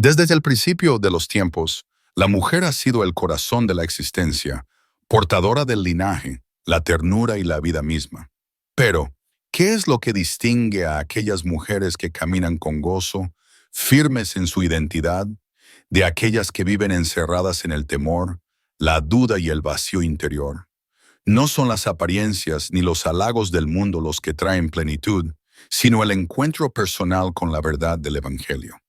Desde el principio de los tiempos, la mujer ha sido el corazón de la existencia, portadora del linaje, la ternura y la vida misma. Pero, ¿qué es lo que distingue a aquellas mujeres que caminan con gozo, firmes en su identidad, de aquellas que viven encerradas en el temor, la duda y el vacío interior? No son las apariencias ni los halagos del mundo los que traen plenitud, sino el encuentro personal con la verdad del Evangelio,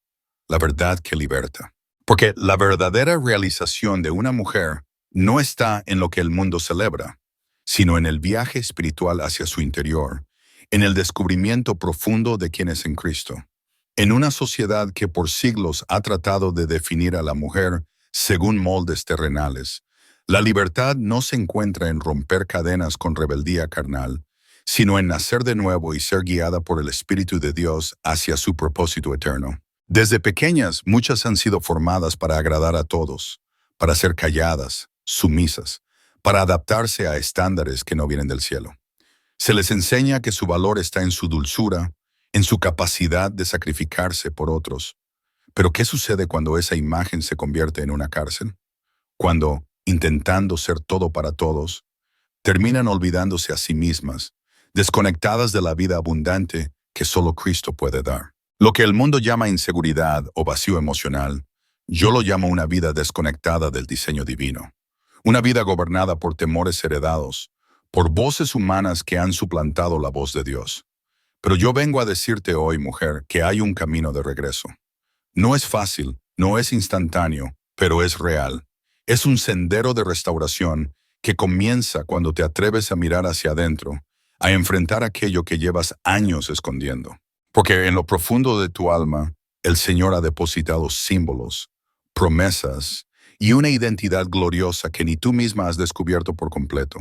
la verdad que liberta. Porque la verdadera realización de una mujer no está en lo que el mundo celebra, sino en el viaje espiritual hacia su interior, en el descubrimiento profundo de quién es en Cristo. En una sociedad que por siglos ha tratado de definir a la mujer según moldes terrenales, la libertad no se encuentra en romper cadenas con rebeldía carnal, sino en nacer de nuevo y ser guiada por el Espíritu de Dios hacia su propósito eterno. Desde pequeñas, muchas han sido formadas para agradar a todos, para ser calladas, sumisas, para adaptarse a estándares que no vienen del cielo. Se les enseña que su valor está en su dulzura, en su capacidad de sacrificarse por otros. Pero ¿qué sucede cuando esa imagen se convierte en una cárcel? Cuando, intentando ser todo para todos, terminan olvidándose a sí mismas, desconectadas de la vida abundante que solo Cristo puede dar. Lo que el mundo llama inseguridad o vacío emocional, yo lo llamo una vida desconectada del diseño divino. Una vida gobernada por temores heredados, por voces humanas que han suplantado la voz de Dios. Pero yo vengo a decirte hoy, mujer, que hay un camino de regreso. No es fácil, no es instantáneo, pero es real. Es un sendero de restauración que comienza cuando te atreves a mirar hacia adentro, a enfrentar aquello que llevas años escondiendo. Porque en lo profundo de tu alma, el Señor ha depositado símbolos, promesas y una identidad gloriosa que ni tú misma has descubierto por completo.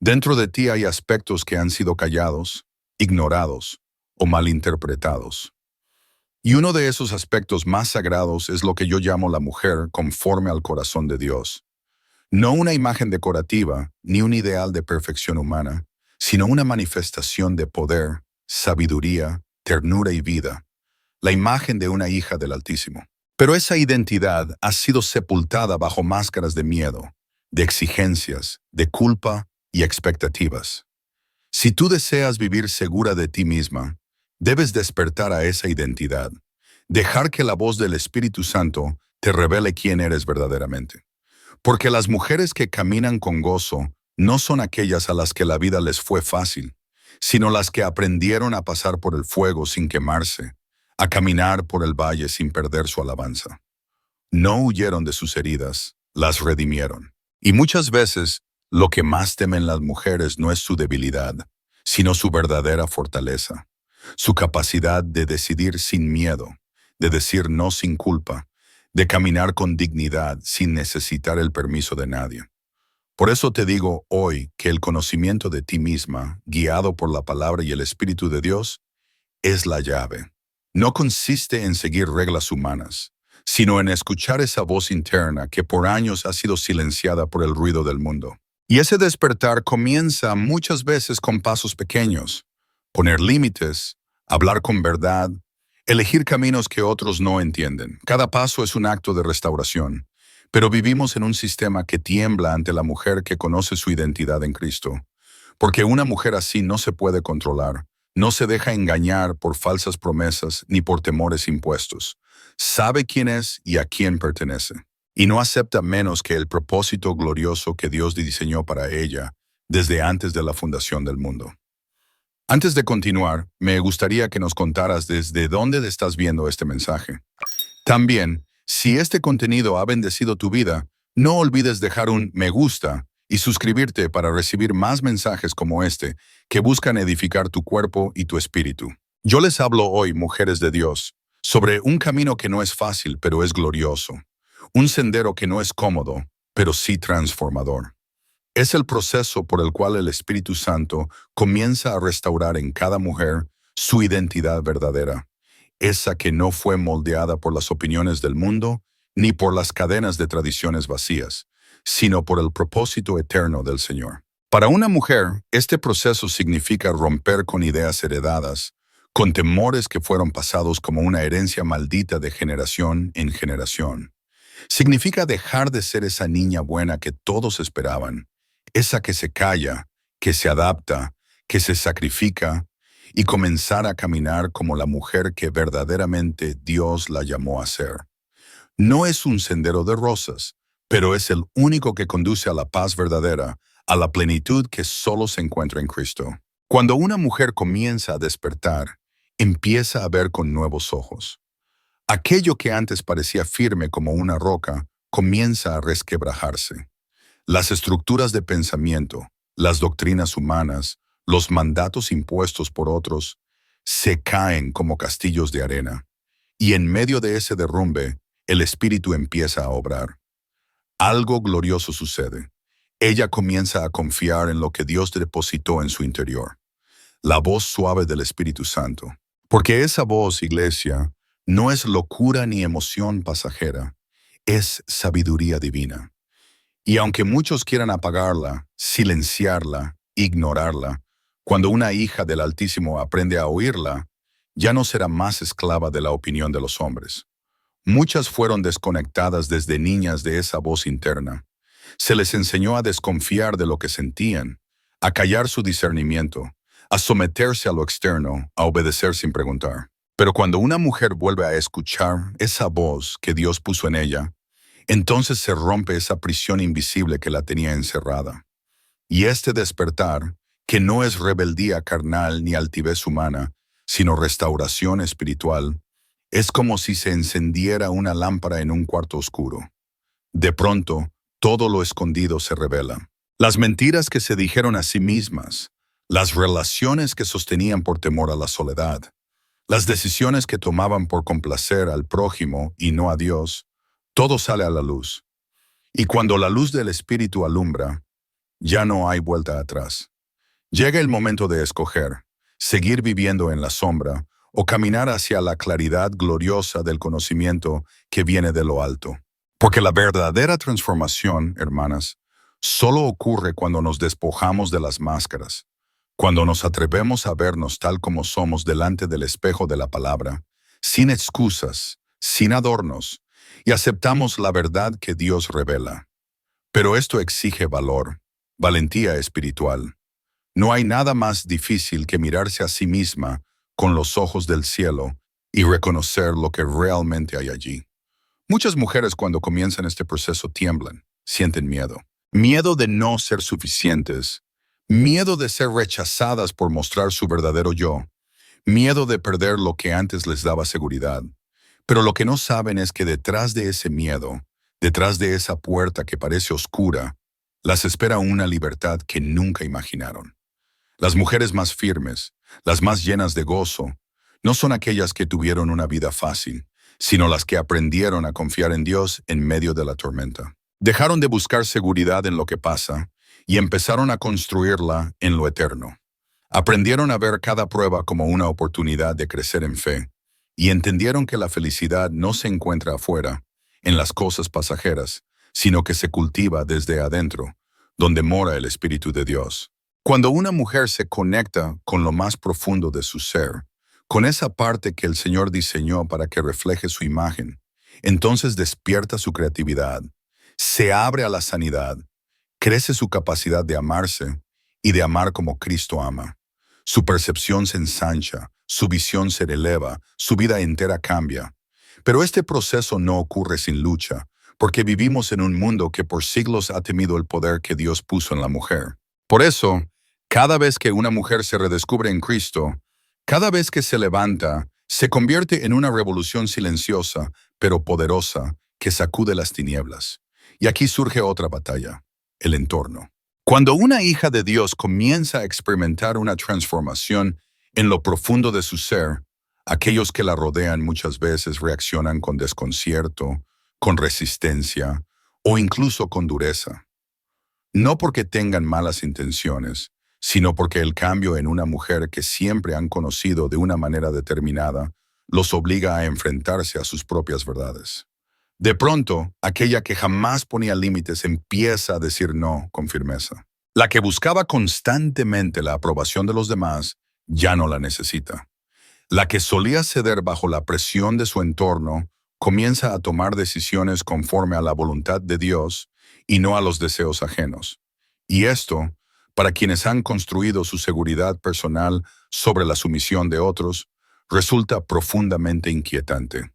Dentro de ti hay aspectos que han sido callados, ignorados o malinterpretados. Y uno de esos aspectos más sagrados es lo que yo llamo la mujer conforme al corazón de Dios. No una imagen decorativa ni un ideal de perfección humana, sino una manifestación de poder, sabiduría, ternura y vida, la imagen de una hija del Altísimo. Pero esa identidad ha sido sepultada bajo máscaras de miedo, de exigencias, de culpa y expectativas. Si tú deseas vivir segura de ti misma, debes despertar a esa identidad, dejar que la voz del Espíritu Santo te revele quién eres verdaderamente. Porque las mujeres que caminan con gozo no son aquellas a las que la vida les fue fácil, sino las que aprendieron a pasar por el fuego sin quemarse, a caminar por el valle sin perder su alabanza. No huyeron de sus heridas, las redimieron. Y muchas veces, lo que más temen las mujeres no es su debilidad, sino su verdadera fortaleza, su capacidad de decidir sin miedo, de decir no sin culpa, de caminar con dignidad sin necesitar el permiso de nadie. Por eso te digo hoy que el conocimiento de ti misma, guiado por la palabra y el Espíritu de Dios, es la llave. No consiste en seguir reglas humanas, sino en escuchar esa voz interna que por años ha sido silenciada por el ruido del mundo. Y ese despertar comienza muchas veces con pasos pequeños. Poner límites, hablar con verdad, elegir caminos que otros no entienden. Cada paso es un acto de restauración. Pero vivimos en un sistema que tiembla ante la mujer que conoce su identidad en Cristo. Porque una mujer así no se puede controlar, no se deja engañar por falsas promesas ni por temores impuestos. Sabe quién es y a quién pertenece. Y no acepta menos que el propósito glorioso que Dios diseñó para ella desde antes de la fundación del mundo. Antes de continuar, me gustaría que nos contaras desde dónde estás viendo este mensaje. También, si este contenido ha bendecido tu vida, no olvides dejar un me gusta y suscribirte para recibir más mensajes como este que buscan edificar tu cuerpo y tu espíritu. Yo les hablo hoy, mujeres de Dios, sobre un camino que no es fácil, pero es glorioso. Un sendero que no es cómodo, pero sí transformador. Es el proceso por el cual el Espíritu Santo comienza a restaurar en cada mujer su identidad verdadera. Esa que no fue moldeada por las opiniones del mundo, ni por las cadenas de tradiciones vacías, sino por el propósito eterno del Señor. Para una mujer, este proceso significa romper con ideas heredadas, con temores que fueron pasados como una herencia maldita de generación en generación. Significa dejar de ser esa niña buena que todos esperaban, esa que se calla, que se adapta, que se sacrifica, y comenzar a caminar como la mujer que verdaderamente Dios la llamó a ser. No es un sendero de rosas, pero es el único que conduce a la paz verdadera, a la plenitud que solo se encuentra en Cristo. Cuando una mujer comienza a despertar, empieza a ver con nuevos ojos. Aquello que antes parecía firme como una roca comienza a resquebrajarse. Las estructuras de pensamiento, las doctrinas humanas, los mandatos impuestos por otros, se caen como castillos de arena. Y en medio de ese derrumbe, el Espíritu empieza a obrar. Algo glorioso sucede. Ella comienza a confiar en lo que Dios depositó en su interior. La voz suave del Espíritu Santo. Porque esa voz, iglesia, no es locura ni emoción pasajera, es sabiduría divina. Y aunque muchos quieran apagarla, silenciarla, ignorarla, cuando una hija del Altísimo aprende a oírla, ya no será más esclava de la opinión de los hombres. Muchas fueron desconectadas desde niñas de esa voz interna. Se les enseñó a desconfiar de lo que sentían, a callar su discernimiento, a someterse a lo externo, a obedecer sin preguntar. Pero cuando una mujer vuelve a escuchar esa voz que Dios puso en ella, entonces se rompe esa prisión invisible que la tenía encerrada. Y este despertar, que no es rebeldía carnal ni altivez humana, sino restauración espiritual, es como si se encendiera una lámpara en un cuarto oscuro. De pronto, todo lo escondido se revela. Las mentiras que se dijeron a sí mismas, las relaciones que sostenían por temor a la soledad, las decisiones que tomaban por complacer al prójimo y no a Dios, todo sale a la luz. Y cuando la luz del Espíritu alumbra, ya no hay vuelta atrás. Llega el momento de escoger, seguir viviendo en la sombra o caminar hacia la claridad gloriosa del conocimiento que viene de lo alto. Porque la verdadera transformación, hermanas, solo ocurre cuando nos despojamos de las máscaras, cuando nos atrevemos a vernos tal como somos delante del espejo de la palabra, sin excusas, sin adornos, y aceptamos la verdad que Dios revela. Pero esto exige valor, valentía espiritual. No hay nada más difícil que mirarse a sí misma con los ojos del cielo y reconocer lo que realmente hay allí. Muchas mujeres cuando comienzan este proceso tiemblan, sienten miedo. Miedo de no ser suficientes, miedo de ser rechazadas por mostrar su verdadero yo, miedo de perder lo que antes les daba seguridad. Pero lo que no saben es que detrás de ese miedo, detrás de esa puerta que parece oscura, las espera una libertad que nunca imaginaron. Las mujeres más firmes, las más llenas de gozo, no son aquellas que tuvieron una vida fácil, sino las que aprendieron a confiar en Dios en medio de la tormenta. Dejaron de buscar seguridad en lo que pasa y empezaron a construirla en lo eterno. Aprendieron a ver cada prueba como una oportunidad de crecer en fe y entendieron que la felicidad no se encuentra afuera, en las cosas pasajeras, sino que se cultiva desde adentro, donde mora el Espíritu de Dios. Cuando una mujer se conecta con lo más profundo de su ser, con esa parte que el Señor diseñó para que refleje su imagen, entonces despierta su creatividad, se abre a la sanidad, crece su capacidad de amarse y de amar como Cristo ama. Su percepción se ensancha, su visión se eleva, su vida entera cambia. Pero este proceso no ocurre sin lucha, porque vivimos en un mundo que por siglos ha temido el poder que Dios puso en la mujer. Por eso, cada vez que una mujer se redescubre en Cristo, cada vez que se levanta, se convierte en una revolución silenciosa, pero poderosa, que sacude las tinieblas. Y aquí surge otra batalla, el entorno. Cuando una hija de Dios comienza a experimentar una transformación en lo profundo de su ser, aquellos que la rodean muchas veces reaccionan con desconcierto, con resistencia o incluso con dureza. No porque tengan malas intenciones, sino porque el cambio en una mujer que siempre han conocido de una manera determinada los obliga a enfrentarse a sus propias verdades. De pronto, aquella que jamás ponía límites empieza a decir no con firmeza. La que buscaba constantemente la aprobación de los demás ya no la necesita. La que solía ceder bajo la presión de su entorno comienza a tomar decisiones conforme a la voluntad de Dios y no a los deseos ajenos. Y esto, para quienes han construido su seguridad personal sobre la sumisión de otros, resulta profundamente inquietante.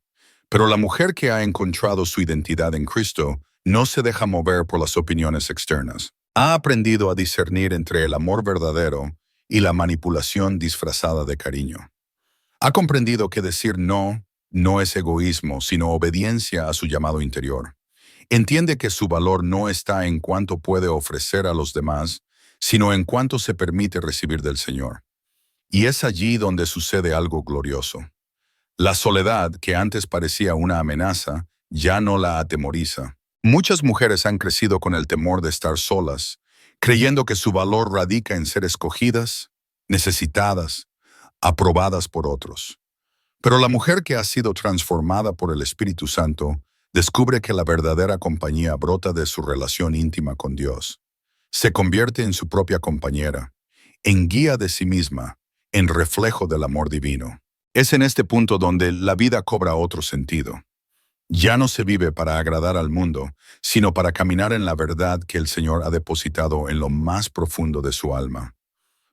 Pero la mujer que ha encontrado su identidad en Cristo no se deja mover por las opiniones externas. Ha aprendido a discernir entre el amor verdadero y la manipulación disfrazada de cariño. Ha comprendido que decir no no es egoísmo, sino obediencia a su llamado interior. Entiende que su valor no está en cuánto puede ofrecer a los demás, sino en cuánto se permite recibir del Señor. Y es allí donde sucede algo glorioso. La soledad, que antes parecía una amenaza, ya no la atemoriza. Muchas mujeres han crecido con el temor de estar solas, creyendo que su valor radica en ser escogidas, necesitadas, aprobadas por otros. Pero la mujer que ha sido transformada por el Espíritu Santo descubre que la verdadera compañía brota de su relación íntima con Dios. Se convierte en su propia compañera, en guía de sí misma, en reflejo del amor divino. Es en este punto donde la vida cobra otro sentido. Ya no se vive para agradar al mundo, sino para caminar en la verdad que el Señor ha depositado en lo más profundo de su alma.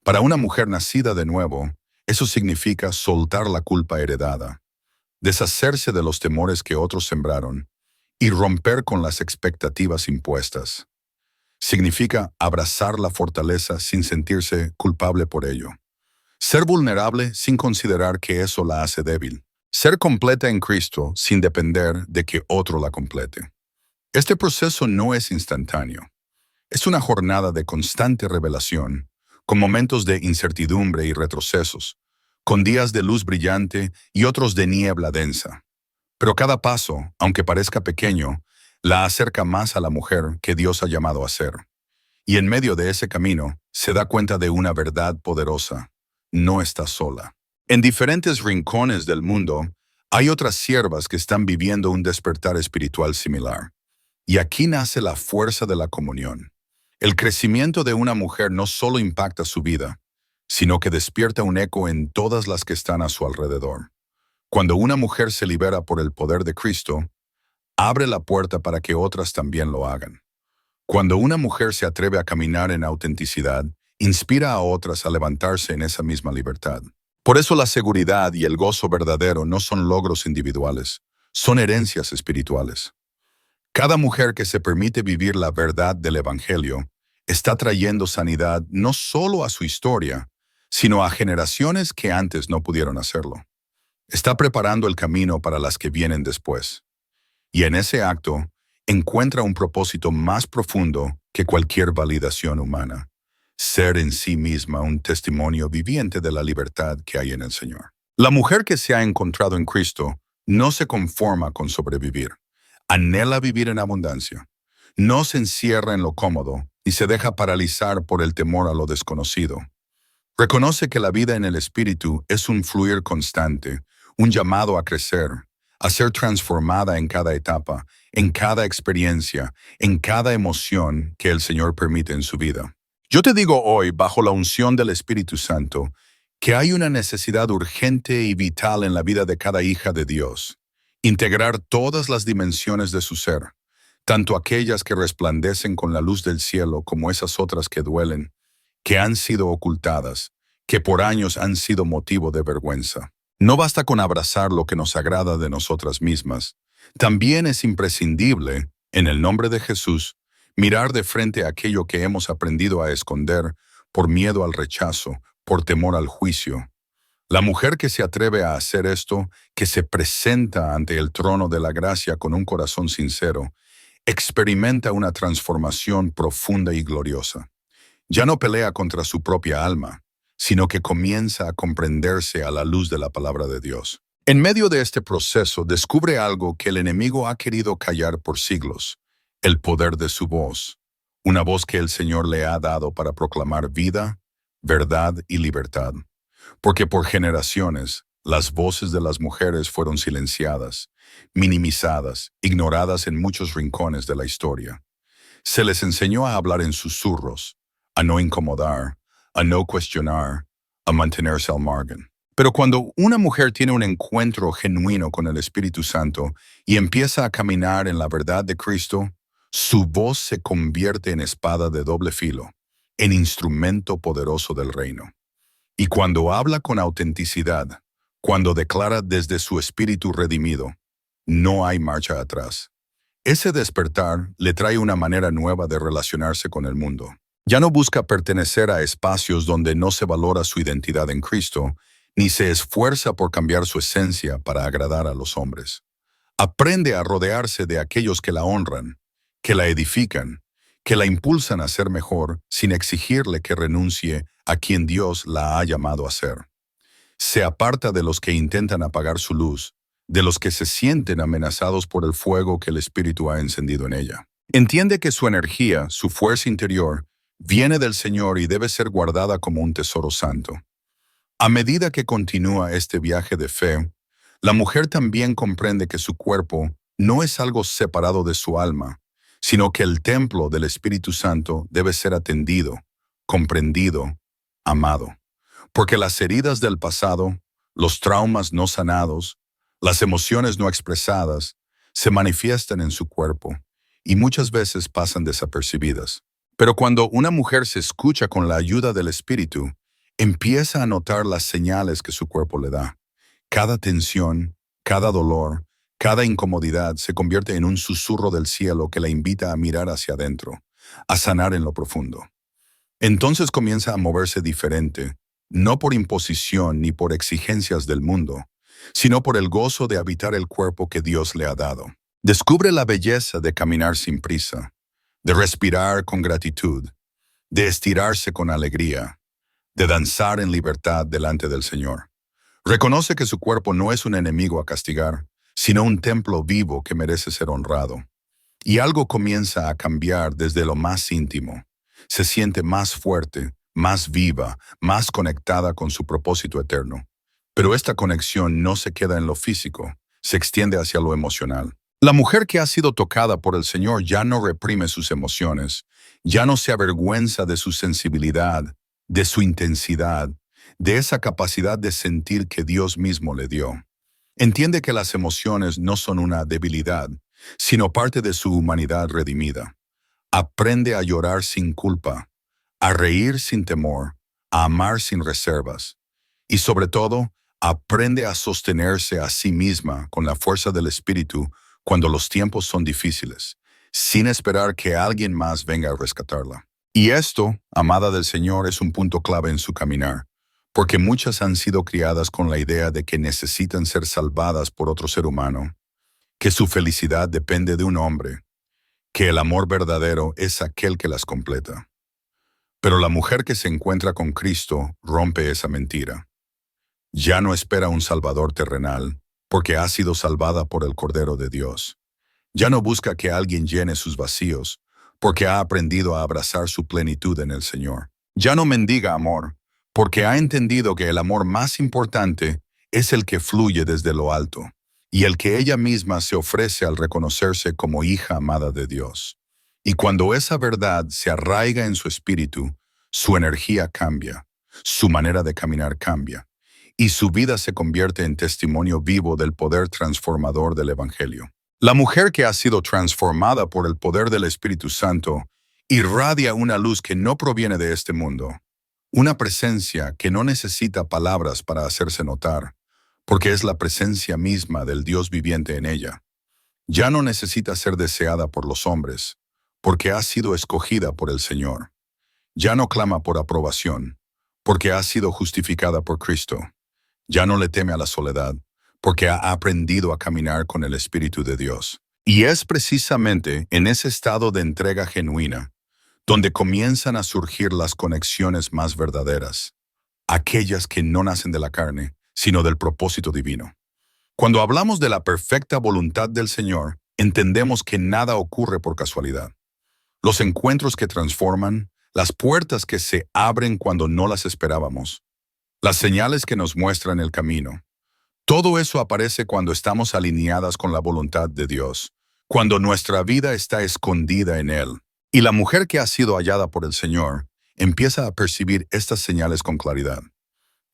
Para una mujer nacida de nuevo, eso significa soltar la culpa heredada, deshacerse de los temores que otros sembraron y romper con las expectativas impuestas. Significa abrazar la fortaleza sin sentirse culpable por ello. Ser vulnerable sin considerar que eso la hace débil. Ser completa en Cristo sin depender de que otro la complete. Este proceso no es instantáneo. Es una jornada de constante revelación, con momentos de incertidumbre y retrocesos, con días de luz brillante y otros de niebla densa. Pero cada paso, aunque parezca pequeño, la acerca más a la mujer que Dios ha llamado a ser. Y en medio de ese camino, se da cuenta de una verdad poderosa. No está sola. En diferentes rincones del mundo, hay otras siervas que están viviendo un despertar espiritual similar. Y aquí nace la fuerza de la comunión. El crecimiento de una mujer no solo impacta su vida, sino que despierta un eco en todas las que están a su alrededor. Cuando una mujer se libera por el poder de Cristo, abre la puerta para que otras también lo hagan. Cuando una mujer se atreve a caminar en autenticidad, inspira a otras a levantarse en esa misma libertad. Por eso la seguridad y el gozo verdadero no son logros individuales, son herencias espirituales. Cada mujer que se permite vivir la verdad del Evangelio está trayendo sanidad no solo a su historia, sino a generaciones que antes no pudieron hacerlo. Está preparando el camino para las que vienen después. Y en ese acto, encuentra un propósito más profundo que cualquier validación humana: ser en sí misma un testimonio viviente de la libertad que hay en el Señor. La mujer que se ha encontrado en Cristo no se conforma con sobrevivir. Anhela vivir en abundancia. No se encierra en lo cómodo y se deja paralizar por el temor a lo desconocido. Reconoce que la vida en el Espíritu es un fluir constante, un llamado a crecer, a ser transformada en cada etapa, en cada experiencia, en cada emoción que el Señor permite en su vida. Yo te digo hoy, bajo la unción del Espíritu Santo, que hay una necesidad urgente y vital en la vida de cada hija de Dios: integrar todas las dimensiones de su ser, tanto aquellas que resplandecen con la luz del cielo como esas otras que duelen, que han sido ocultadas, que por años han sido motivo de vergüenza. No basta con abrazar lo que nos agrada de nosotras mismas. También es imprescindible, en el nombre de Jesús, mirar de frente a aquello que hemos aprendido a esconder por miedo al rechazo, por temor al juicio. La mujer que se atreve a hacer esto, que se presenta ante el trono de la gracia con un corazón sincero, experimenta una transformación profunda y gloriosa. Ya no pelea contra su propia alma, sino que comienza a comprenderse a la luz de la palabra de Dios. En medio de este proceso descubre algo que el enemigo ha querido callar por siglos: el poder de su voz, una voz que el Señor le ha dado para proclamar vida, verdad y libertad. Porque por generaciones, las voces de las mujeres fueron silenciadas, minimizadas, ignoradas en muchos rincones de la historia. Se les enseñó a hablar en susurros, a no incomodar, a no cuestionar, a mantenerse al margen. Pero cuando una mujer tiene un encuentro genuino con el Espíritu Santo y empieza a caminar en la verdad de Cristo, su voz se convierte en espada de doble filo, en instrumento poderoso del reino. Y cuando habla con autenticidad, cuando declara desde su espíritu redimido, no hay marcha atrás. Ese despertar le trae una manera nueva de relacionarse con el mundo. Ya no busca pertenecer a espacios donde no se valora su identidad en Cristo, ni se esfuerza por cambiar su esencia para agradar a los hombres. Aprende a rodearse de aquellos que la honran, que la edifican, que la impulsan a ser mejor sin exigirle que renuncie a quien Dios la ha llamado a ser. Se aparta de los que intentan apagar su luz, de los que se sienten amenazados por el fuego que el Espíritu ha encendido en ella. Entiende que su energía, su fuerza interior, viene del Señor y debe ser guardada como un tesoro santo. A medida que continúa este viaje de fe, la mujer también comprende que su cuerpo no es algo separado de su alma, sino que el templo del Espíritu Santo debe ser atendido, comprendido, amado. Porque las heridas del pasado, los traumas no sanados, las emociones no expresadas, se manifiestan en su cuerpo y muchas veces pasan desapercibidas. Pero cuando una mujer se escucha con la ayuda del Espíritu, empieza a notar las señales que su cuerpo le da. Cada tensión, cada dolor, cada incomodidad se convierte en un susurro del cielo que la invita a mirar hacia adentro, a sanar en lo profundo. Entonces comienza a moverse diferente, no por imposición ni por exigencias del mundo, sino por el gozo de habitar el cuerpo que Dios le ha dado. Descubre la belleza de caminar sin prisa, de respirar con gratitud, de estirarse con alegría, de danzar en libertad delante del Señor. Reconoce que su cuerpo no es un enemigo a castigar, sino un templo vivo que merece ser honrado. Y algo comienza a cambiar desde lo más íntimo. Se siente más fuerte, más viva, más conectada con su propósito eterno. Pero esta conexión no se queda en lo físico, se extiende hacia lo emocional. La mujer que ha sido tocada por el Señor ya no reprime sus emociones, ya no se avergüenza de su sensibilidad, de su intensidad, de esa capacidad de sentir que Dios mismo le dio. Entiende que las emociones no son una debilidad, sino parte de su humanidad redimida. Aprende a llorar sin culpa, a reír sin temor, a amar sin reservas. Y sobre todo, aprende a sostenerse a sí misma con la fuerza del Espíritu cuando los tiempos son difíciles, sin esperar que alguien más venga a rescatarla. Y esto, amada del Señor, es un punto clave en su caminar, porque muchas han sido criadas con la idea de que necesitan ser salvadas por otro ser humano, que su felicidad depende de un hombre, que el amor verdadero es aquel que las completa. Pero la mujer que se encuentra con Cristo rompe esa mentira. Ya no espera un Salvador terrenal, porque ha sido salvada por el Cordero de Dios. Ya no busca que alguien llene sus vacíos, porque ha aprendido a abrazar su plenitud en el Señor. Ya no mendiga amor, porque ha entendido que el amor más importante es el que fluye desde lo alto, y el que ella misma se ofrece al reconocerse como hija amada de Dios. Y cuando esa verdad se arraiga en su espíritu, su energía cambia, su manera de caminar cambia, y su vida se convierte en testimonio vivo del poder transformador del Evangelio. La mujer que ha sido transformada por el poder del Espíritu Santo irradia una luz que no proviene de este mundo, una presencia que no necesita palabras para hacerse notar, porque es la presencia misma del Dios viviente en ella. Ya no necesita ser deseada por los hombres, porque ha sido escogida por el Señor. Ya no clama por aprobación, porque ha sido justificada por Cristo. Ya no le teme a la soledad, porque ha aprendido a caminar con el Espíritu de Dios. Y es precisamente en ese estado de entrega genuina donde comienzan a surgir las conexiones más verdaderas, aquellas que no nacen de la carne, sino del propósito divino. Cuando hablamos de la perfecta voluntad del Señor, entendemos que nada ocurre por casualidad. Los encuentros que transforman, las puertas que se abren cuando no las esperábamos, las señales que nos muestran el camino. Todo eso aparece cuando estamos alineadas con la voluntad de Dios, cuando nuestra vida está escondida en Él. Y la mujer que ha sido hallada por el Señor empieza a percibir estas señales con claridad.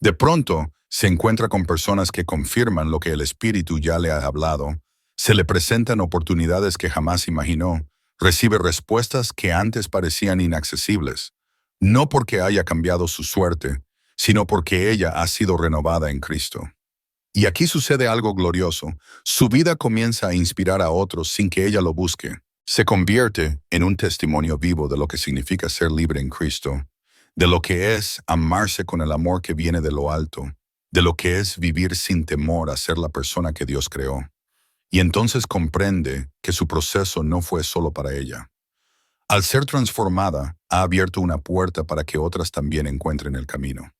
De pronto, se encuentra con personas que confirman lo que el Espíritu ya le ha hablado, se le presentan oportunidades que jamás imaginó, recibe respuestas que antes parecían inaccesibles, no porque haya cambiado su suerte, sino porque ella ha sido renovada en Cristo. Y aquí sucede algo glorioso. Su vida comienza a inspirar a otros sin que ella lo busque. Se convierte en un testimonio vivo de lo que significa ser libre en Cristo, de lo que es amarse con el amor que viene de lo alto, de lo que es vivir sin temor a ser la persona que Dios creó. Y entonces comprende que su proceso no fue solo para ella. Al ser transformada, ha abierto una puerta para que otras también encuentren el camino.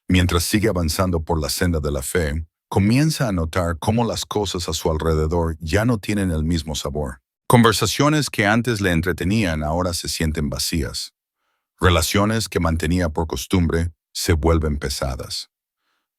Mientras sigue avanzando por la senda de la fe, comienza a notar cómo las cosas a su alrededor ya no tienen el mismo sabor. Conversaciones que antes le entretenían ahora se sienten vacías. Relaciones que mantenía por costumbre se vuelven pesadas.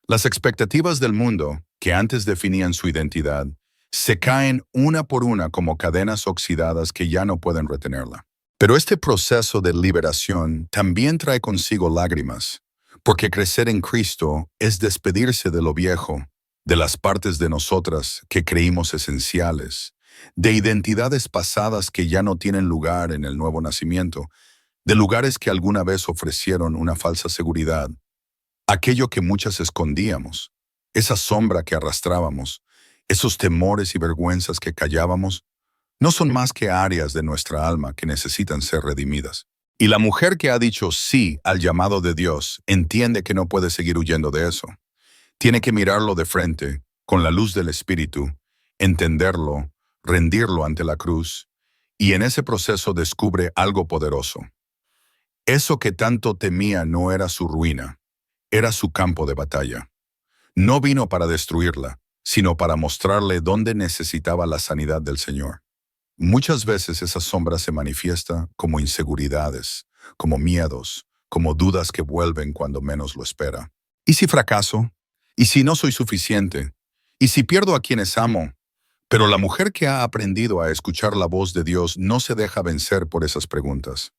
Las expectativas del mundo, que antes definían su identidad, se caen una por una como cadenas oxidadas que ya no pueden retenerla. Pero este proceso de liberación también trae consigo lágrimas, porque crecer en Cristo es despedirse de lo viejo, de las partes de nosotras que creímos esenciales, de identidades pasadas que ya no tienen lugar en el nuevo nacimiento, de lugares que alguna vez ofrecieron una falsa seguridad, aquello que muchas escondíamos, esa sombra que arrastrábamos, esos temores y vergüenzas que callábamos, no son más que áreas de nuestra alma que necesitan ser redimidas. Y la mujer que ha dicho sí al llamado de Dios entiende que no puede seguir huyendo de eso. Tiene que mirarlo de frente, con la luz del Espíritu, entenderlo, rendirlo ante la cruz, y en ese proceso descubre algo poderoso. Eso que tanto temía no era su ruina, era su campo de batalla. No vino para destruirla, sino para mostrarle dónde necesitaba la sanidad del Señor. Muchas veces esa sombra se manifiesta como inseguridades, como miedos, como dudas que vuelven cuando menos lo espera. ¿Y si fracaso? ¿Y si no soy suficiente? ¿Y si pierdo a quienes amo? Pero la mujer que ha aprendido a escuchar la voz de Dios no se deja vencer por esas preguntas.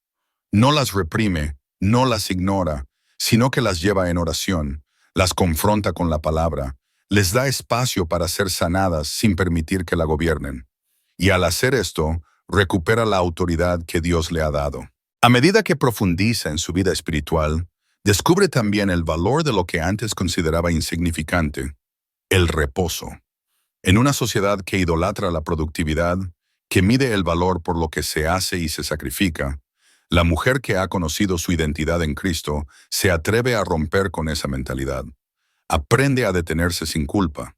No las reprime, no las ignora, sino que las lleva en oración, las confronta con la palabra, les da espacio para ser sanadas sin permitir que la gobiernen. Y al hacer esto, recupera la autoridad que Dios le ha dado. A medida que profundiza en su vida espiritual, descubre también el valor de lo que antes consideraba insignificante, el reposo. En una sociedad que idolatra la productividad, que mide el valor por lo que se hace y se sacrifica, la mujer que ha conocido su identidad en Cristo se atreve a romper con esa mentalidad. Aprende a detenerse sin culpa,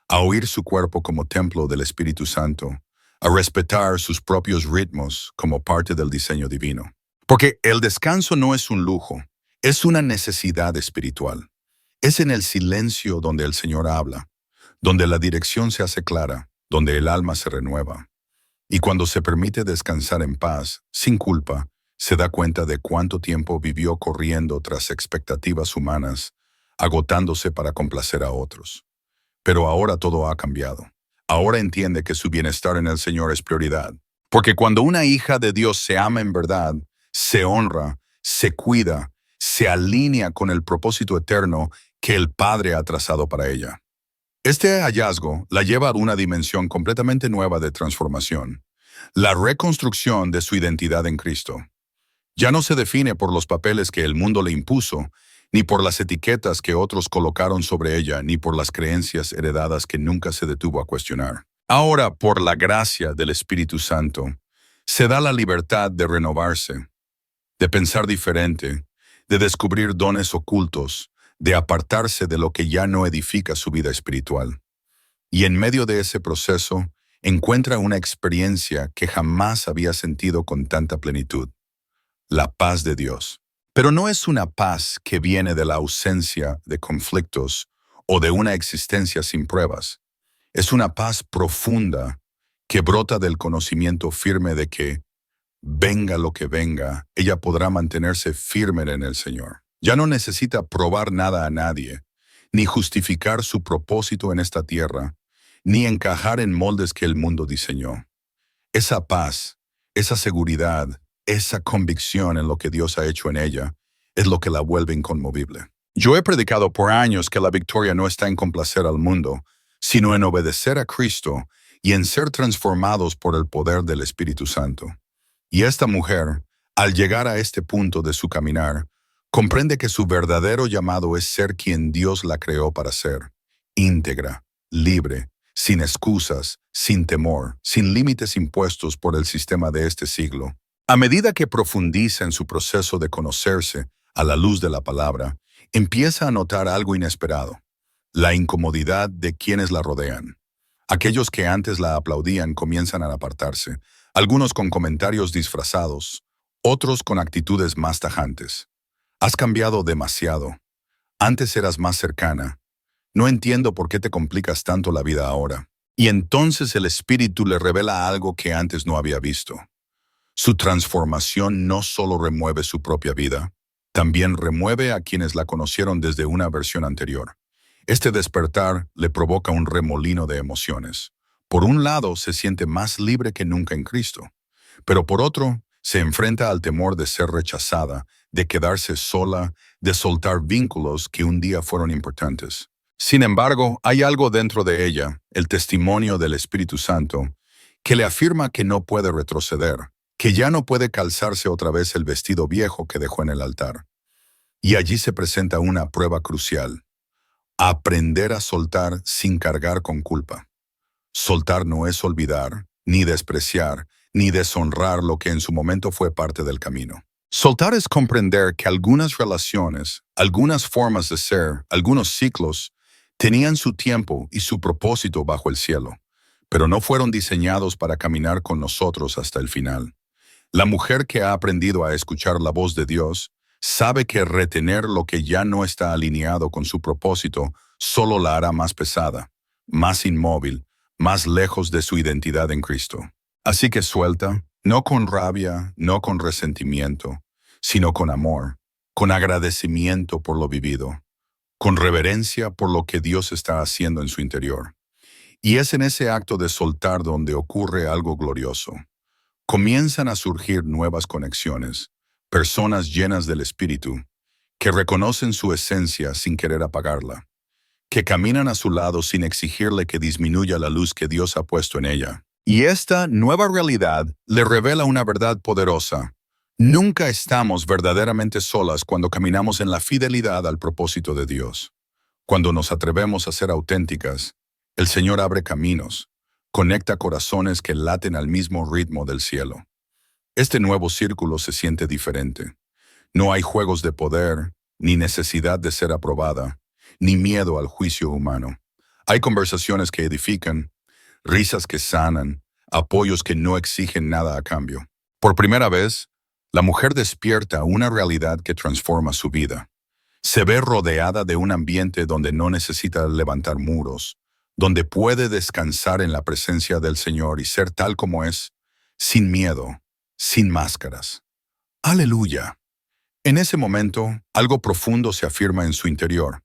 a oír su cuerpo como templo del Espíritu Santo, a respetar sus propios ritmos como parte del diseño divino. Porque el descanso no es un lujo, es una necesidad espiritual. Es en el silencio donde el Señor habla, donde la dirección se hace clara, donde el alma se renueva. Y cuando se permite descansar en paz, sin culpa, se da cuenta de cuánto tiempo vivió corriendo tras expectativas humanas, agotándose para complacer a otros. Pero ahora todo ha cambiado. Ahora entiende que su bienestar en el Señor es prioridad. Porque cuando una hija de Dios se ama en verdad, se honra, se cuida, se alinea con el propósito eterno que el Padre ha trazado para ella. Este hallazgo la lleva a una dimensión completamente nueva de transformación, la reconstrucción de su identidad en Cristo. Ya no se define por los papeles que el mundo le impuso, ni por las etiquetas que otros colocaron sobre ella, ni por las creencias heredadas que nunca se detuvo a cuestionar. Ahora, por la gracia del Espíritu Santo, se da la libertad de renovarse, de pensar diferente, de descubrir dones ocultos, de apartarse de lo que ya no edifica su vida espiritual. Y en medio de ese proceso, encuentra una experiencia que jamás había sentido con tanta plenitud: la paz de Dios. Pero no es una paz que viene de la ausencia de conflictos o de una existencia sin pruebas. Es una paz profunda que brota del conocimiento firme de que, venga lo que venga, ella podrá mantenerse firme en el Señor. Ya no necesita probar nada a nadie, ni justificar su propósito en esta tierra, ni encajar en moldes que el mundo diseñó. Esa paz, esa seguridad, esa convicción en lo que Dios ha hecho en ella, es lo que la vuelve inconmovible. Yo he predicado por años que la victoria no está en complacer al mundo, sino en obedecer a Cristo y en ser transformados por el poder del Espíritu Santo. Y esta mujer, al llegar a este punto de su caminar, comprende que su verdadero llamado es ser quien Dios la creó para ser, íntegra, libre, sin excusas, sin temor, sin límites impuestos por el sistema de este siglo. A medida que profundiza en su proceso de conocerse a la luz de la palabra, empieza a notar algo inesperado: la incomodidad de quienes la rodean. Aquellos que antes la aplaudían comienzan a apartarse, algunos con comentarios disfrazados, otros con actitudes más tajantes. Has cambiado demasiado. Antes eras más cercana. No entiendo por qué te complicas tanto la vida ahora. Y entonces el Espíritu le revela algo que antes no había visto. Su transformación no solo remueve su propia vida, también remueve a quienes la conocieron desde una versión anterior. Este despertar le provoca un remolino de emociones. Por un lado, se siente más libre que nunca en Cristo, pero por otro, se enfrenta al temor de ser rechazada, de quedarse sola, de soltar vínculos que un día fueron importantes. Sin embargo, hay algo dentro de ella, el testimonio del Espíritu Santo, que le afirma que no puede retroceder, que ya no puede calzarse otra vez el vestido viejo que dejó en el altar. Y allí se presenta una prueba crucial: aprender a soltar sin cargar con culpa. Soltar no es olvidar, ni despreciar, ni deshonrar lo que en su momento fue parte del camino. Soltar es comprender que algunas relaciones, algunas formas de ser, algunos ciclos, tenían su tiempo y su propósito bajo el cielo, pero no fueron diseñados para caminar con nosotros hasta el final. La mujer que ha aprendido a escuchar la voz de Dios sabe que retener lo que ya no está alineado con su propósito solo la hará más pesada, más inmóvil, más lejos de su identidad en Cristo. Así que suelta, no con rabia, no con resentimiento, sino con amor, con agradecimiento por lo vivido, con reverencia por lo que Dios está haciendo en su interior. Y es en ese acto de soltar donde ocurre algo glorioso. Comienzan a surgir nuevas conexiones, personas llenas del Espíritu, que reconocen su esencia sin querer apagarla, que caminan a su lado sin exigirle que disminuya la luz que Dios ha puesto en ella. Y esta nueva realidad le revela una verdad poderosa: nunca estamos verdaderamente solas cuando caminamos en la fidelidad al propósito de Dios. Cuando nos atrevemos a ser auténticas, el Señor abre caminos, conecta corazones que laten al mismo ritmo del cielo. Este nuevo círculo se siente diferente. No hay juegos de poder, ni necesidad de ser aprobada, ni miedo al juicio humano. Hay conversaciones que edifican, risas que sanan, apoyos que no exigen nada a cambio. Por primera vez, la mujer despierta una realidad que transforma su vida. Se ve rodeada de un ambiente donde no necesita levantar muros, donde puede descansar en la presencia del Señor y ser tal como es, sin miedo, sin máscaras. ¡Aleluya! En ese momento, algo profundo se afirma en su interior.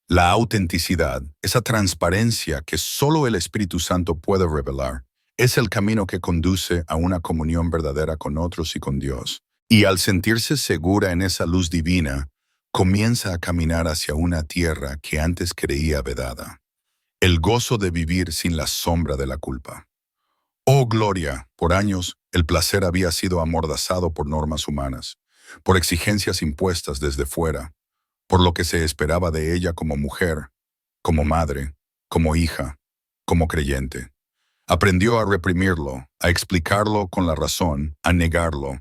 La autenticidad, esa transparencia que solo el Espíritu Santo puede revelar, es el camino que conduce a una comunión verdadera con otros y con Dios. Y al sentirse segura en esa luz divina, comienza a caminar hacia una tierra que antes creía vedada. El gozo de vivir sin la sombra de la culpa. Oh gloria, por años el placer había sido amordazado por normas humanas, por exigencias impuestas desde fuera, por lo que se esperaba de ella como mujer, como madre, como hija, como creyente. Aprendió a reprimirlo, a explicarlo con la razón, a negarlo,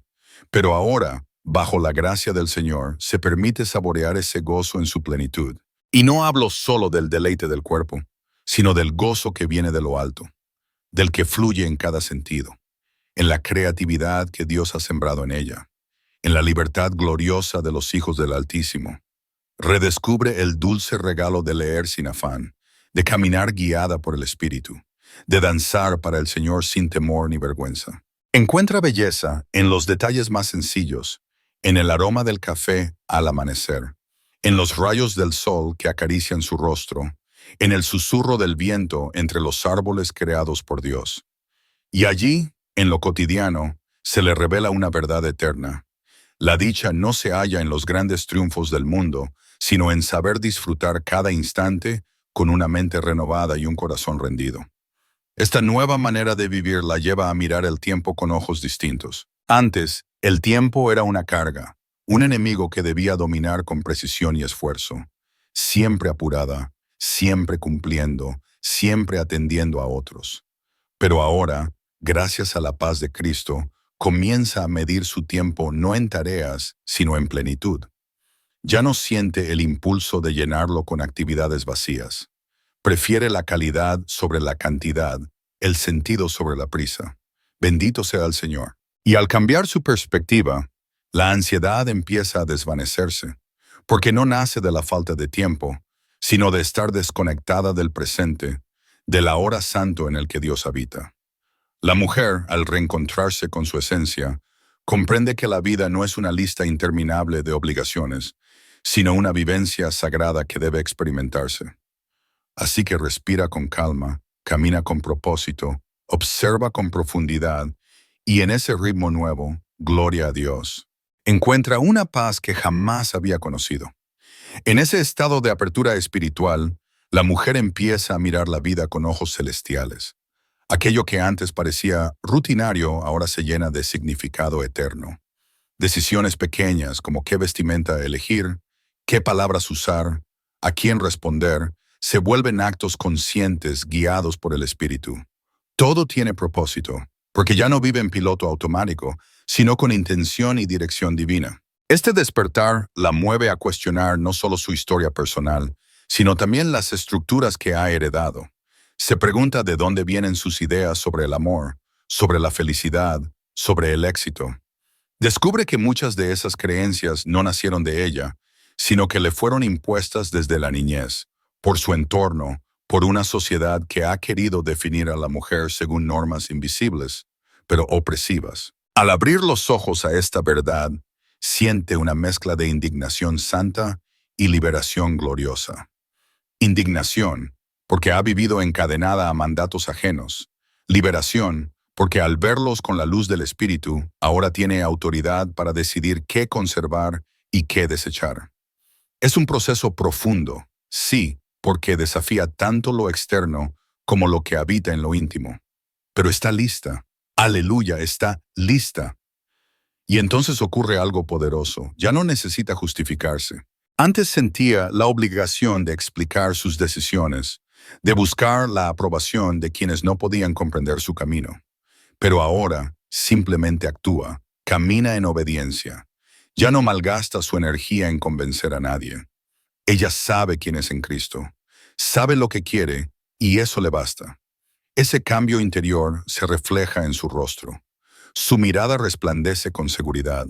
pero ahora, bajo la gracia del Señor, se permite saborear ese gozo en su plenitud. Y no hablo solo del deleite del cuerpo, sino del gozo que viene de lo alto, del que fluye en cada sentido, en la creatividad que Dios ha sembrado en ella, en la libertad gloriosa de los hijos del Altísimo. Redescubre el dulce regalo de leer sin afán, de caminar guiada por el Espíritu, de danzar para el Señor sin temor ni vergüenza. Encuentra belleza en los detalles más sencillos, en el aroma del café al amanecer, en los rayos del sol que acarician su rostro, en el susurro del viento entre los árboles creados por Dios. Y allí, en lo cotidiano, se le revela una verdad eterna. La dicha no se halla en los grandes triunfos del mundo, sino en saber disfrutar cada instante con una mente renovada y un corazón rendido. Esta nueva manera de vivir la lleva a mirar el tiempo con ojos distintos. Antes, el tiempo era una carga, un enemigo que debía dominar con precisión y esfuerzo, siempre apurada, siempre cumpliendo, siempre atendiendo a otros. Pero ahora, gracias a la paz de Cristo, comienza a medir su tiempo no en tareas, sino en plenitud. Ya no siente el impulso de llenarlo con actividades vacías. Prefiere la calidad sobre la cantidad, el sentido sobre la prisa. Bendito sea el Señor. Y al cambiar su perspectiva, la ansiedad empieza a desvanecerse, porque no nace de la falta de tiempo, sino de estar desconectada del presente, de la hora santo en el que Dios habita. La mujer, al reencontrarse con su esencia, comprende que la vida no es una lista interminable de obligaciones, sino una vivencia sagrada que debe experimentarse. Así que respira con calma, camina con propósito, observa con profundidad y en ese ritmo nuevo, gloria a Dios, encuentra una paz que jamás había conocido. En ese estado de apertura espiritual, la mujer empieza a mirar la vida con ojos celestiales. Aquello que antes parecía rutinario ahora se llena de significado eterno. Decisiones pequeñas como qué vestimenta elegir, qué palabras usar, a quién responder, se vuelven actos conscientes guiados por el Espíritu. Todo tiene propósito, porque ya no vive en piloto automático, sino con intención y dirección divina. Este despertar la mueve a cuestionar no solo su historia personal, sino también las estructuras que ha heredado. Se pregunta de dónde vienen sus ideas sobre el amor, sobre la felicidad, sobre el éxito. Descubre que muchas de esas creencias no nacieron de ella, sino que le fueron impuestas desde la niñez, por su entorno, por una sociedad que ha querido definir a la mujer según normas invisibles, pero opresivas. Al abrir los ojos a esta verdad, siente una mezcla de indignación santa y liberación gloriosa. Indignación, porque ha vivido encadenada a mandatos ajenos. Liberación, porque al verlos con la luz del Espíritu, ahora tiene autoridad para decidir qué conservar y qué desechar. Es un proceso profundo, sí, porque desafía tanto lo externo como lo que habita en lo íntimo. Pero está lista. Aleluya, está lista. Y entonces ocurre algo poderoso. Ya no necesita justificarse. Antes sentía la obligación de explicar sus decisiones, de buscar la aprobación de quienes no podían comprender su camino. Pero ahora simplemente actúa, camina en obediencia. Ya no malgasta su energía en convencer a nadie. Ella sabe quién es en Cristo, sabe lo que quiere y eso le basta. Ese cambio interior se refleja en su rostro. Su mirada resplandece con seguridad.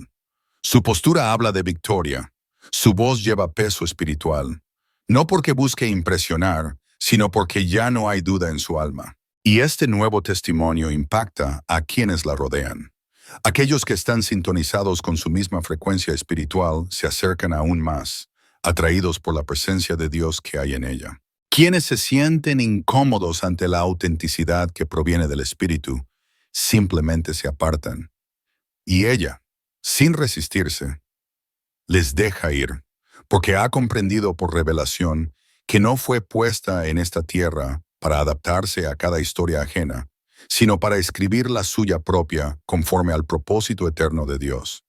Su postura habla de victoria. Su voz lleva peso espiritual. No porque busque impresionar, sino porque ya no hay duda en su alma. Y este nuevo testimonio impacta a quienes la rodean. Aquellos que están sintonizados con su misma frecuencia espiritual se acercan aún más, atraídos por la presencia de Dios que hay en ella. Quienes se sienten incómodos ante la autenticidad que proviene del Espíritu, simplemente se apartan. Y ella, sin resistirse, les deja ir, porque ha comprendido por revelación que no fue puesta en esta tierra para adaptarse a cada historia ajena, sino para escribir la suya propia conforme al propósito eterno de Dios.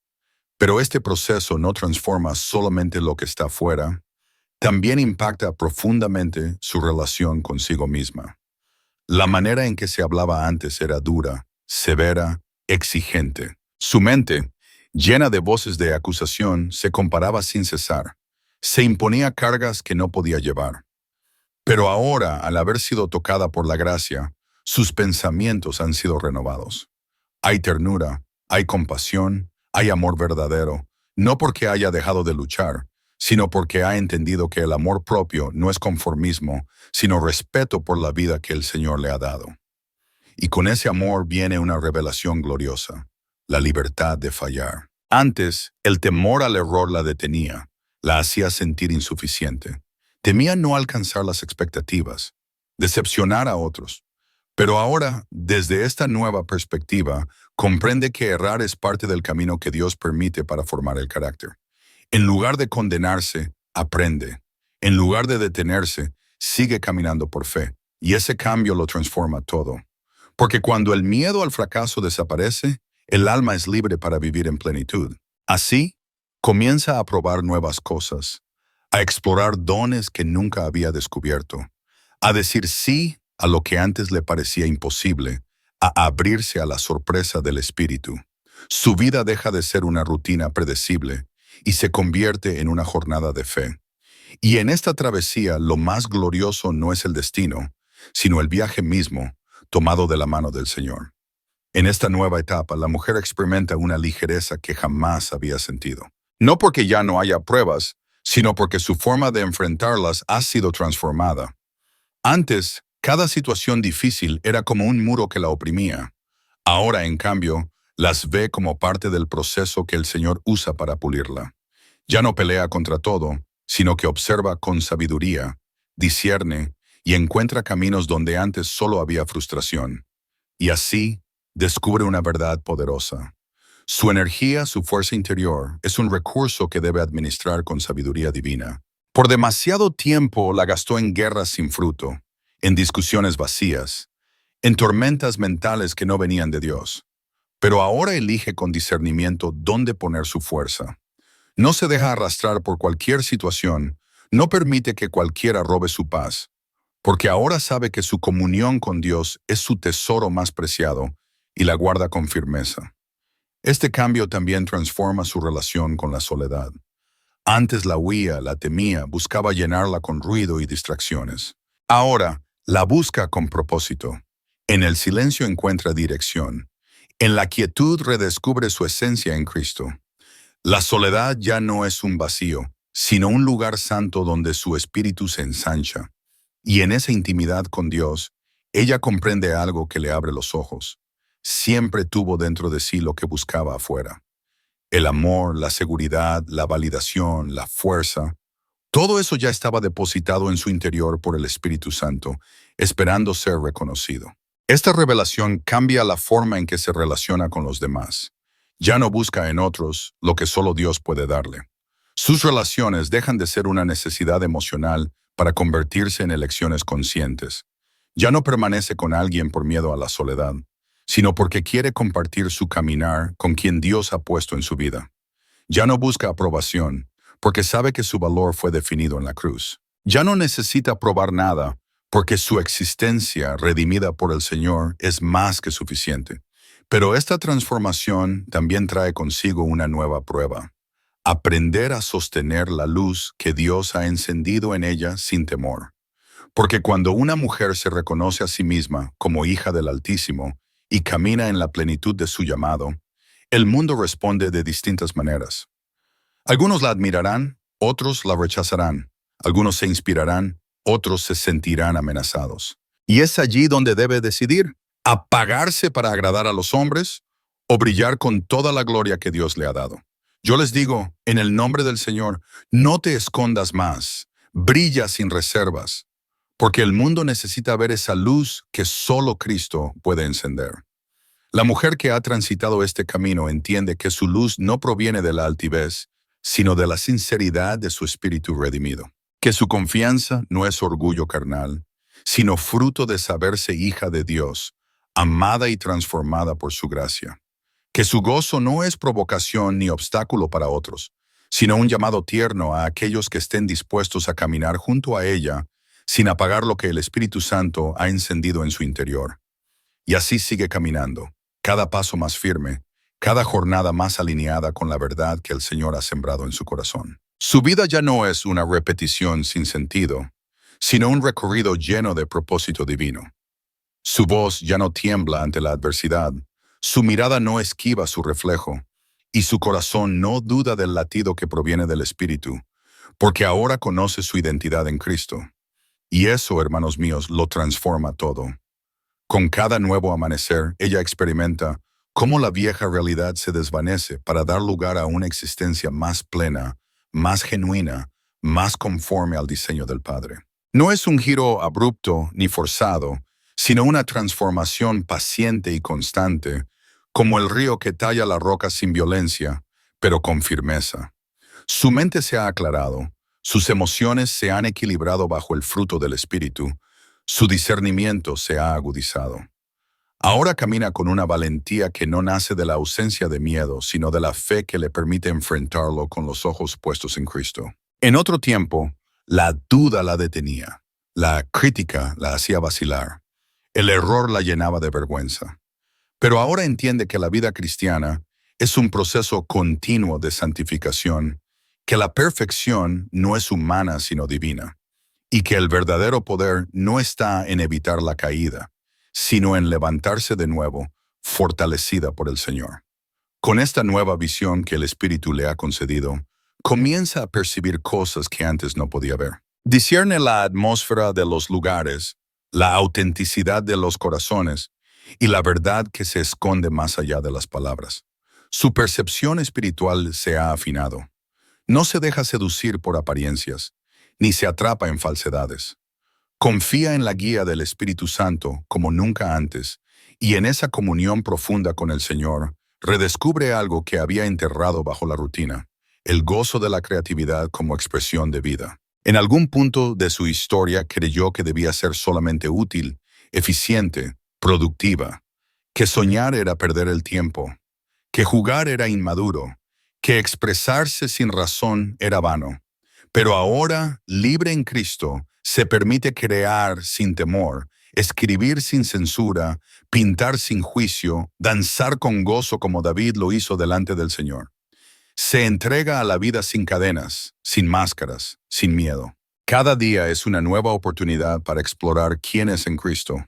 Pero este proceso no transforma solamente lo que está fuera, también impacta profundamente su relación consigo misma. La manera en que se hablaba antes era dura, severa, exigente. Su mente, llena de voces de acusación, se comparaba sin cesar. Se imponía cargas que no podía llevar. Pero ahora, al haber sido tocada por la gracia, sus pensamientos han sido renovados. Hay ternura, hay compasión, hay amor verdadero, no porque haya dejado de luchar, sino porque ha entendido que el amor propio no es conformismo, sino respeto por la vida que el Señor le ha dado. Y con ese amor viene una revelación gloriosa, la libertad de fallar. Antes, el temor al error la detenía, la hacía sentir insuficiente. Temía no alcanzar las expectativas, decepcionar a otros. Pero ahora, desde esta nueva perspectiva, comprende que errar es parte del camino que Dios permite para formar el carácter. En lugar de condenarse, aprende. En lugar de detenerse, sigue caminando por fe. Y ese cambio lo transforma todo. Porque cuando el miedo al fracaso desaparece, el alma es libre para vivir en plenitud. Así, comienza a probar nuevas cosas, a explorar dones que nunca había descubierto, a decir sí a lo que antes le parecía imposible, a abrirse a la sorpresa del espíritu. Su vida deja de ser una rutina predecible y se convierte en una jornada de fe. Y en esta travesía lo más glorioso no es el destino, sino el viaje mismo, tomado de la mano del Señor. En esta nueva etapa, la mujer experimenta una ligereza que jamás había sentido. No porque ya no haya pruebas, sino porque su forma de enfrentarlas ha sido transformada. Antes, cada situación difícil era como un muro que la oprimía. Ahora, en cambio, las ve como parte del proceso que el Señor usa para pulirla. Ya no pelea contra todo, sino que observa con sabiduría, discierne y encuentra caminos donde antes solo había frustración. Y así, descubre una verdad poderosa. Su energía, su fuerza interior, es un recurso que debe administrar con sabiduría divina. Por demasiado tiempo la gastó en guerras sin fruto, en discusiones vacías, en tormentas mentales que no venían de Dios. Pero ahora elige con discernimiento dónde poner su fuerza. No se deja arrastrar por cualquier situación, no permite que cualquiera robe su paz, porque ahora sabe que su comunión con Dios es su tesoro más preciado y la guarda con firmeza. Este cambio también transforma su relación con la soledad. Antes la huía, la temía, buscaba llenarla con ruido y distracciones. Ahora la busca con propósito. En el silencio encuentra dirección. En la quietud redescubre su esencia en Cristo. La soledad ya no es un vacío, sino un lugar santo donde su espíritu se ensancha. Y en esa intimidad con Dios, ella comprende algo que le abre los ojos. Siempre tuvo dentro de sí lo que buscaba afuera. El amor, la seguridad, la validación, la fuerza. Todo eso ya estaba depositado en su interior por el Espíritu Santo, esperando ser reconocido. Esta revelación cambia la forma en que se relaciona con los demás. Ya no busca en otros lo que solo Dios puede darle. Sus relaciones dejan de ser una necesidad emocional para convertirse en elecciones conscientes. Ya no permanece con alguien por miedo a la soledad, sino porque quiere compartir su caminar con quien Dios ha puesto en su vida. Ya no busca aprobación, porque sabe que su valor fue definido en la cruz. Ya no necesita probar nada, porque su existencia, redimida por el Señor, es más que suficiente. Pero esta transformación también trae consigo una nueva prueba. Aprender a sostener la luz que Dios ha encendido en ella sin temor. Porque cuando una mujer se reconoce a sí misma como hija del Altísimo y camina en la plenitud de su llamado, el mundo responde de distintas maneras. Algunos la admirarán, otros la rechazarán. Algunos se inspirarán, otros se sentirán amenazados. Y es allí donde debe decidir: apagarse para agradar a los hombres o brillar con toda la gloria que Dios le ha dado. Yo les digo, en el nombre del Señor, no te escondas más, brilla sin reservas, porque el mundo necesita ver esa luz que solo Cristo puede encender. La mujer que ha transitado este camino entiende que su luz no proviene de la altivez, sino de la sinceridad de su espíritu redimido. Que su confianza no es orgullo carnal, sino fruto de saberse hija de Dios, amada y transformada por su gracia. Que su gozo no es provocación ni obstáculo para otros, sino un llamado tierno a aquellos que estén dispuestos a caminar junto a ella, sin apagar lo que el Espíritu Santo ha encendido en su interior. Y así sigue caminando, cada paso más firme, cada jornada más alineada con la verdad que el Señor ha sembrado en su corazón. Su vida ya no es una repetición sin sentido, sino un recorrido lleno de propósito divino. Su voz ya no tiembla ante la adversidad, su mirada no esquiva su reflejo, y su corazón no duda del latido que proviene del Espíritu, porque ahora conoce su identidad en Cristo. Y eso, hermanos míos, lo transforma todo. Con cada nuevo amanecer, ella experimenta cómo la vieja realidad se desvanece para dar lugar a una existencia más plena, más genuina, más conforme al diseño del Padre. No es un giro abrupto ni forzado, sino una transformación paciente y constante, como el río que talla la roca sin violencia, pero con firmeza. Su mente se ha aclarado, sus emociones se han equilibrado bajo el fruto del Espíritu, su discernimiento se ha agudizado. Ahora camina con una valentía que no nace de la ausencia de miedo, sino de la fe que le permite enfrentarlo con los ojos puestos en Cristo. En otro tiempo, la duda la detenía, la crítica la hacía vacilar, el error la llenaba de vergüenza. Pero ahora entiende que la vida cristiana es un proceso continuo de santificación, que la perfección no es humana sino divina, y que el verdadero poder no está en evitar la caída, sino en levantarse de nuevo, fortalecida por el Señor. Con esta nueva visión que el Espíritu le ha concedido, comienza a percibir cosas que antes no podía ver. Discierne la atmósfera de los lugares, la autenticidad de los corazones y la verdad que se esconde más allá de las palabras. Su percepción espiritual se ha afinado. No se deja seducir por apariencias, ni se atrapa en falsedades. Confía en la guía del Espíritu Santo como nunca antes, y en esa comunión profunda con el Señor, redescubre algo que había enterrado bajo la rutina, el gozo de la creatividad como expresión de vida. En algún punto de su historia creyó que debía ser solamente útil, eficiente, productiva, que soñar era perder el tiempo, que jugar era inmaduro, que expresarse sin razón era vano. Pero ahora, libre en Cristo, se permite crear sin temor, escribir sin censura, pintar sin juicio, danzar con gozo como David lo hizo delante del Señor. Se entrega a la vida sin cadenas, sin máscaras, sin miedo. Cada día es una nueva oportunidad para explorar quién es en Cristo,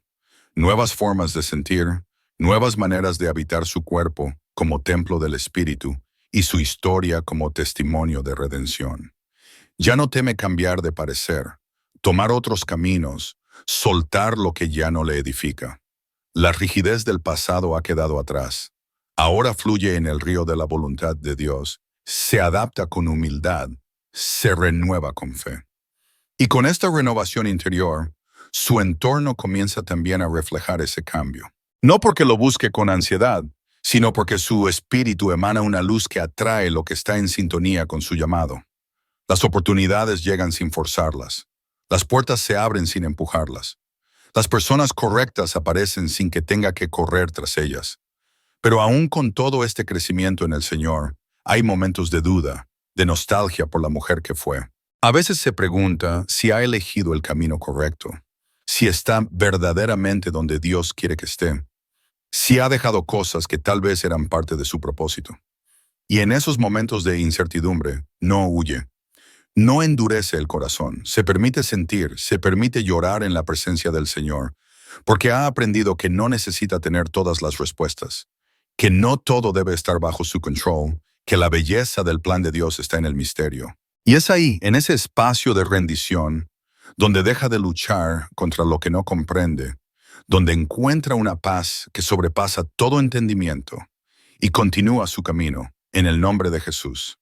nuevas formas de sentir, nuevas maneras de habitar su cuerpo como templo del Espíritu y su historia como testimonio de redención. Ya no teme cambiar de parecer, tomar otros caminos, soltar lo que ya no le edifica. La rigidez del pasado ha quedado atrás. Ahora fluye en el río de la voluntad de Dios, se adapta con humildad, se renueva con fe. Y con esta renovación interior, su entorno comienza también a reflejar ese cambio. No porque lo busque con ansiedad, sino porque su espíritu emana una luz que atrae lo que está en sintonía con su llamado. Las oportunidades llegan sin forzarlas. Las puertas se abren sin empujarlas. Las personas correctas aparecen sin que tenga que correr tras ellas. Pero aún con todo este crecimiento en el Señor, hay momentos de duda, de nostalgia por la mujer que fue. A veces se pregunta si ha elegido el camino correcto, si está verdaderamente donde Dios quiere que esté, si ha dejado cosas que tal vez eran parte de su propósito. Y en esos momentos de incertidumbre, no huye. No endurece el corazón, se permite sentir, se permite llorar en la presencia del Señor, porque ha aprendido que no necesita tener todas las respuestas, que no todo debe estar bajo su control, que la belleza del plan de Dios está en el misterio. Y es ahí, en ese espacio de rendición, donde deja de luchar contra lo que no comprende, donde encuentra una paz que sobrepasa todo entendimiento y continúa su camino en el nombre de Jesús.